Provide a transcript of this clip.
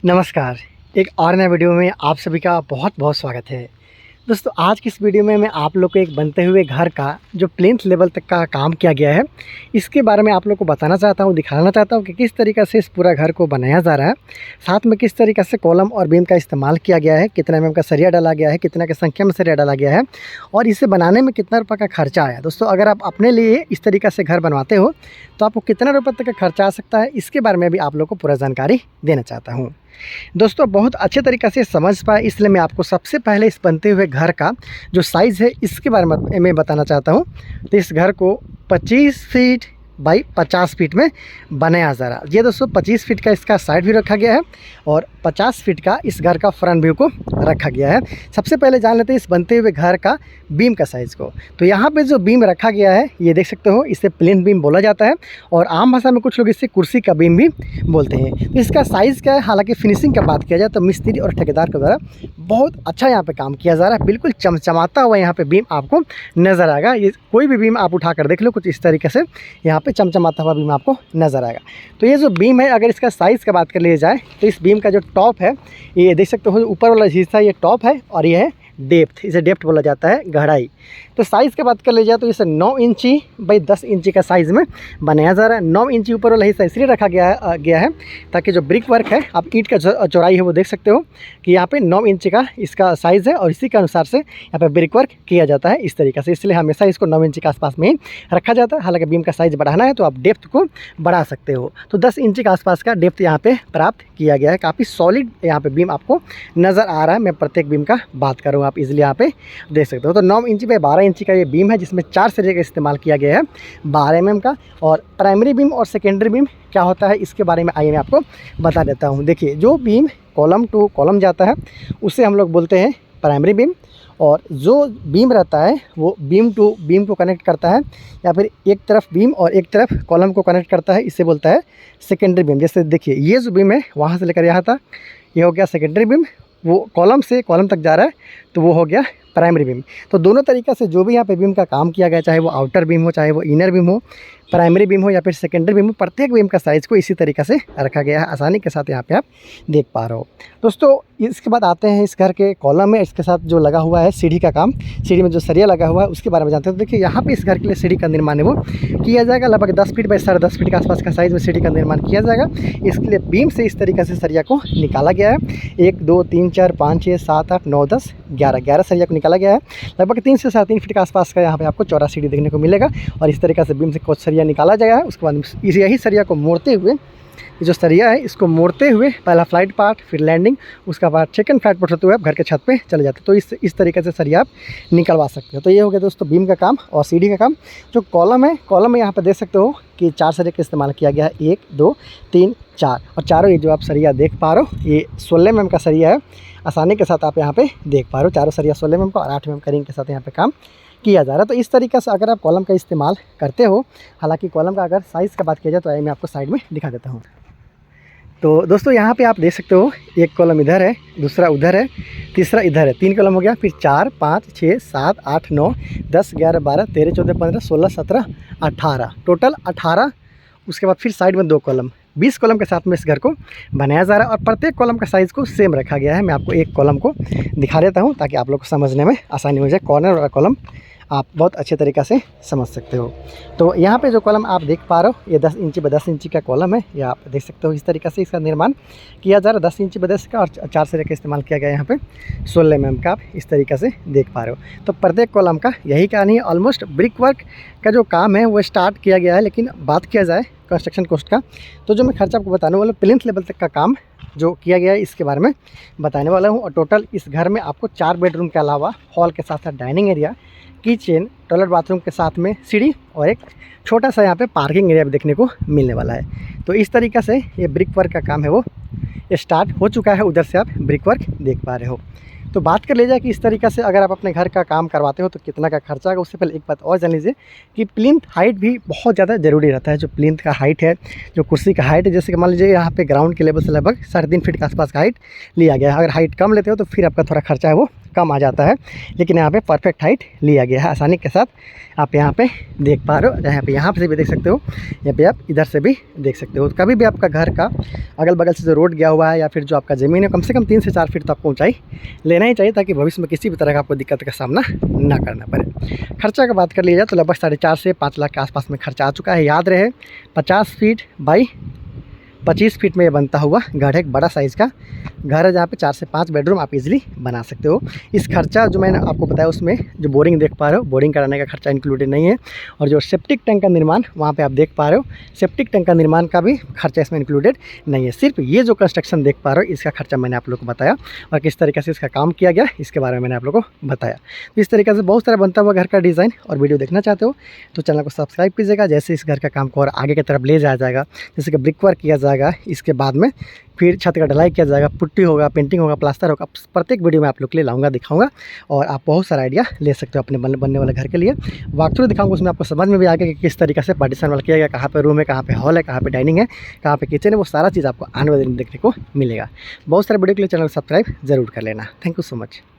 नमस्कार। एक और नए वीडियो में आप सभी का बहुत बहुत स्वागत है। दोस्तों, आज की इस वीडियो में मैं आप लोग को एक बनते हुए घर का जो प्लिंथ लेवल तक का काम किया गया है, इसके बारे में आप लोग को बताना चाहता हूँ, दिखाना चाहता हूँ कि किस तरीक़े से इस पूरा घर को बनाया जा रहा है। साथ में किस तरीक़े से कॉलम और बीम का इस्तेमाल किया गया है, कितना एमएम का सरिया डाला गया है, कितना की संख्या में सरिया डाला गया है और इसे बनाने में कितना रुपये का खर्चा आया। दोस्तों, अगर आप अपने लिए इस तरीक़े से घर बनवाते हो तो आपको कितना रुपये तक का खर्चा आ सकता है, इसके बारे में भी आप लोग को पूरा जानकारी देना चाहता हूँ। दोस्तों, बहुत अच्छे तरीक़े से समझ पाए इसलिए मैं आपको सबसे पहले इस बनते हुए घर का जो साइज़ है इसके बारे में मैं बताना चाहता हूँ। तो इस घर को 25 फीट बाई 50 फीट में बनाया जा रहा है। ये दोस्तों 25 फीट का इसका साइड व्यू रखा गया है और 50 फीट का इस घर का फ्रंट व्यू को रखा गया है। सबसे पहले जान लेते हैं इस बनते हुए घर का बीम का साइज़ को। तो यहाँ पे जो बीम रखा गया है ये देख सकते हो, इसे प्लेन बीम बोला जाता है और आम भाषा में कुछ लोग इसे कुर्सी का बीम भी बोलते हैं। तो इसका साइज़ क्या है, हालांकि फिनिशिंग का बात किया जाए तो मिस्त्री और ठेकेदार के द्वारा बहुत अच्छा यहाँ पे काम किया जा रहा है। बिल्कुल चमचमाता हुआ यहाँ पे बीम आपको नज़र आएगा। ये कोई भी बीम आप उठा कर देख लो, कुछ इस तरीके से यहाँ पे चमचमाता हुआ बीम आपको नज़र आएगा। तो ये जो बीम है, अगर इसका साइज़ का बात कर लिया जाए तो इस बीम का जो टॉप है ये देख सकते हो, ऊपर वाला हिस्सा ये टॉप है और ये है डेप्थ, इसे डेप्थ बोला जाता है, गहराई। तो साइज़ की बात कर ली जाए तो इसे 9 इंची बाई 10 इंची का साइज़ में बनाया जा रहा है। 9 इंची ऊपर वाला हिस्सा इसलिए रखा गया है ताकि जो ब्रिक वर्क है, आप ईंट का चौड़ाई है वो देख सकते हो कि यहाँ पे 9 इंची का इसका साइज़ है और इसी के अनुसार से यहाँ पे ब्रिक वर्क किया जाता है इस तरीके से। इसलिए हमेशा इसको 9 इंची के आसपास में ही रखा जाता है। हालाँकि बीम का साइज़ बढ़ाना है तो आप डेप्थ को बढ़ा सकते हो। तो 10 इंची के आसपास का डेप्थ यहाँ पे प्राप्त किया गया है। काफ़ी सॉलिड यहाँ पे बीम आपको नज़र आ रहा है। मैं प्रत्येक बीम का बात करूँ, आप इजीली यहाँ पे देख सकते हो। तो 9 इंची बाई 12 इंची का ये बीम है जिसमें 4 सरिये का इस्तेमाल किया गया है 12 एमएम का। और प्राइमरी बीम और सेकेंडरी बीम क्या होता है इसके बारे में आइए मैं आपको बता देता हूँ। देखिए, जो बीम कॉलम टू कॉलम जाता है उसे हम लोग बोलते हैं प्राइमरी बीम, और जो बीम रहता है वो बीम टू बीम को कनेक्ट करता है या फिर एक तरफ बीम और एक तरफ कॉलम को कनेक्ट करता है, इसे बोलता है सेकेंडरी बीम। जैसे देखिए, ये जो बीम है वहाँ से लेकर यहाँ तक ये हो गया सेकेंडरी बीम, वो कॉलम से कॉलम तक जा रहा है तो वो हो गया प्राइमरी बीम। तो दोनों तरीक़े से जो भी यहाँ पे बीम का काम किया गया, चाहे वो आउटर बीम हो, चाहे वो इनर बीम हो, प्राइमरी बीम हो या फिर सेकेंडरी बीम हो, प्रत्येक बीम का साइज़ को इसी तरीक़े से रखा गया है। आसानी के साथ यहाँ पे आप देख पा रहे हो। दोस्तों, इसके बाद आते हैं इस घर के कॉलम में इसके साथ जो लगा हुआ है सीढ़ी का काम, सीढ़ी में जो सरिया लगा हुआ है उसके बारे में जानते हैं। तो देखिए, यहाँ पे इस घर के लिए सीढ़ी का निर्माण है वो किया जाएगा। लगभग 10 फीट बाई 10.5 फीट के आसपास का साइज़ में सीढ़ी का निर्माण किया जाएगा। इसके लिए बीम से इस तरीके से सरिया को निकाला गया है। 1 2 3 4 5 6 7 8 9 10 11 सरिया को निकाला गया है। लगभग 3 से 3.5 फीट के आसपास का यहाँ पे आपको चौड़ा सीढ़ी देखने को मिलेगा और इस तरीके से बीम से कुछ सरिया निकाला जाएगा। उसके बाद यही सरिया को मोड़ते हुए, ये जो सरिया है इसको मोड़ते हुए पहला फ्लाइट पार्ट, फिर लैंडिंग, उसका बाद सेकंड फ्लाइट पार्ट होते हुए आप घर के छत पे चले जाते हैं। तो इस तरीके से सरिया आप निकलवा सकते हो। तो ये हो गया दोस्तों बीम का काम और सीढ़ी का काम। जो कॉलम है, कॉलम में यहाँ पे देख सकते हो कि 4 सरिया का इस्तेमाल किया गया है, 1 2 3 4 और चारों ये जो आप सरिया देख पा रहे हो ये 16 एमएम का सरिया है। आसानी के साथ आप यहाँ पे देख पा रहे हो, चारों सरिया 16 एमएम का और 8 एमएम का रिंग के साथ यहाँ पे काम किया जा रहा है। तो इस तरीके से अगर आप कॉलम का इस्तेमाल करते हो, हालांकि कॉलम का अगर साइज़ का बात किया जाए तो आइए मैं आपको साइड में दिखा देता हूँ। तो दोस्तों, यहाँ पे आप देख सकते हो एक कॉलम इधर है, दूसरा उधर है, तीसरा इधर है, 3 कॉलम हो गया। फिर 4 5 6 7 8 9 10 11 12 13 14 15 16 17 18 टोटल 18। उसके बाद फिर साइड में 2 कॉलम, 20 कॉलम के साथ में इस घर को बनाया जा रहा है और प्रत्येक कॉलम का साइज़ को सेम रखा गया है। मैं आपको एक कॉलम को दिखा देता हूँ ताकि आप लोग को समझने में आसानी हो जाए। कॉर्नर वाला कॉलम आप बहुत अच्छे तरीक़े से समझ सकते हो। तो यहाँ पे जो कॉलम आप देख पा रहे हो ये 10 इंची बाई 10 इंची का कॉलम है। ये आप देख सकते हो इस तरीक़े से इसका निर्माण किया जा रहा है। 10 इंची बाई 10 का और 4 सरिया का इस्तेमाल किया गया यहाँ पे 16 एमएम का, आप इस तरीक़े से देख पा रहे हो। तो प्रत्येक कॉलम का यही कहानी है। ऑलमोस्ट ब्रिक वर्क का जो काम है वो स्टार्ट किया गया है, लेकिन बात किया जाए कंस्ट्रक्शन कॉस्ट का तो जो मैं खर्चा आपको बताने वाला हूँ प्लिंथ लेवल तक का काम जो किया गया है इसके बारे में बताने वाला हूँ। और टोटल इस घर में आपको 4 बेडरूम के अलावा हॉल के साथ साथ dining area, kitchen, toilet, bathroom के साथ में सीढ़ी और एक छोटा सा यहाँ पे पार्किंग एरिया भी देखने को मिलने वाला है। तो इस तरीक़े से ये ब्रिक वर्क का काम है वो स्टार्ट हो चुका है। उधर से आप ब्रिक वर्क देख पा रहे हो। तो बात कर ले जाए कि इस तरीक़े से अगर आप अपने घर का काम करवाते हो तो कितना का खर्चा आएगा। उससे पहले एक बात और जान लीजिए कि प्लिंथ हाइट भी बहुत ज़्यादा ज़रूरी रहता है। जो प्लिंथ का हाइट है, जो कुर्सी का हाइट है, जैसे कि मान लीजिए यहाँ पे ग्राउंड के लेवल से लगभग 3.5 फीट के आसपास का हाइट लिया गया है। अगर हाइट कम लेते हो तो फिर आपका थोड़ा खर्चा है वो कम आ जाता है, लेकिन यहाँ पे परफेक्ट हाइट लिया गया है आसानी के साथ। आप यहाँ पे देख पा रहे हो, यहाँ से भी देख सकते हो, यहाँ पे आप इधर से भी देख सकते हो। कभी भी आपका घर का अगल बगल से जो रोड गया हुआ है या फिर जो आपका ज़मीन है, कम से कम 3 से 4 फीट तो आपको ऊंचाई लेना ही चाहिए, ताकि भविष्य में किसी भी तरह का आपको दिक्कत का सामना ना करना पड़े। खर्चा का बात कर लिया जाए तो लगभग 4.5 से 5 लाख के आसपास में खर्चा आ चुका है। याद रहे 50 फीट बाई 25 फीट में ये बनता हुआ घर है, एक बड़ा साइज़ का घर है, जहाँ पे 4 से 5 बेडरूम आप इजीली बना सकते हो। इस खर्चा जो मैंने आपको बताया, उसमें जो बोरिंग देख पा रहे हो, बोरिंग कराने का खर्चा इंक्लूडेड नहीं है। और जो सेप्टिक टैंक का निर्माण वहाँ पे आप देख पा रहे हो, सेप्टिक टैंक का निर्माण का भी खर्चा इसमें इंक्लूडेड नहीं है। सिर्फ ये जो कंस्ट्रक्शन देख पा रहे हो, इसका खर्चा मैंने आप लोग को बताया, और किस तरीके से इसका काम किया गया इसके बारे में मैंने आप लोग को बताया। तो इस तरीके से बहुत सारा बनता हुआ घर का डिज़ाइन और वीडियो देखना चाहते हो तो चैनल को सब्सक्राइब कीजिएगा। जैसे इस घर का काम को और आगे की तरफ ले जाया जाएगा, जैसे कि ब्रिक वर्क किया जाएगा, इसके बाद में फिर छत का ढलाई किया जाएगा, पुट्टी होगा, पेंटिंग होगा, प्लास्टर होगा, प्रत्येक वीडियो में आप लोग के लिए लाऊंगा, दिखाऊंगा, और आप बहुत सारा आइडिया ले सकते हो अपने बनने वाले घर के लिए। वॉक थ्रू दिखाऊंगा, उसमें आपको समझ में भी आएगा कि किस तरीके से पार्टीशन वाला किया गया, कहाँ पे रूम है, कहाँ पे हॉल है, कहाँ पे डाइनिंग है, कहाँ पे किचन है, वो सारा चीज़ आपको आने वाले दिन देखने को मिलेगा। बहुत सारे वीडियो के लिए चैनल को सब्सक्राइब जरूर कर लेना। Thank you so much.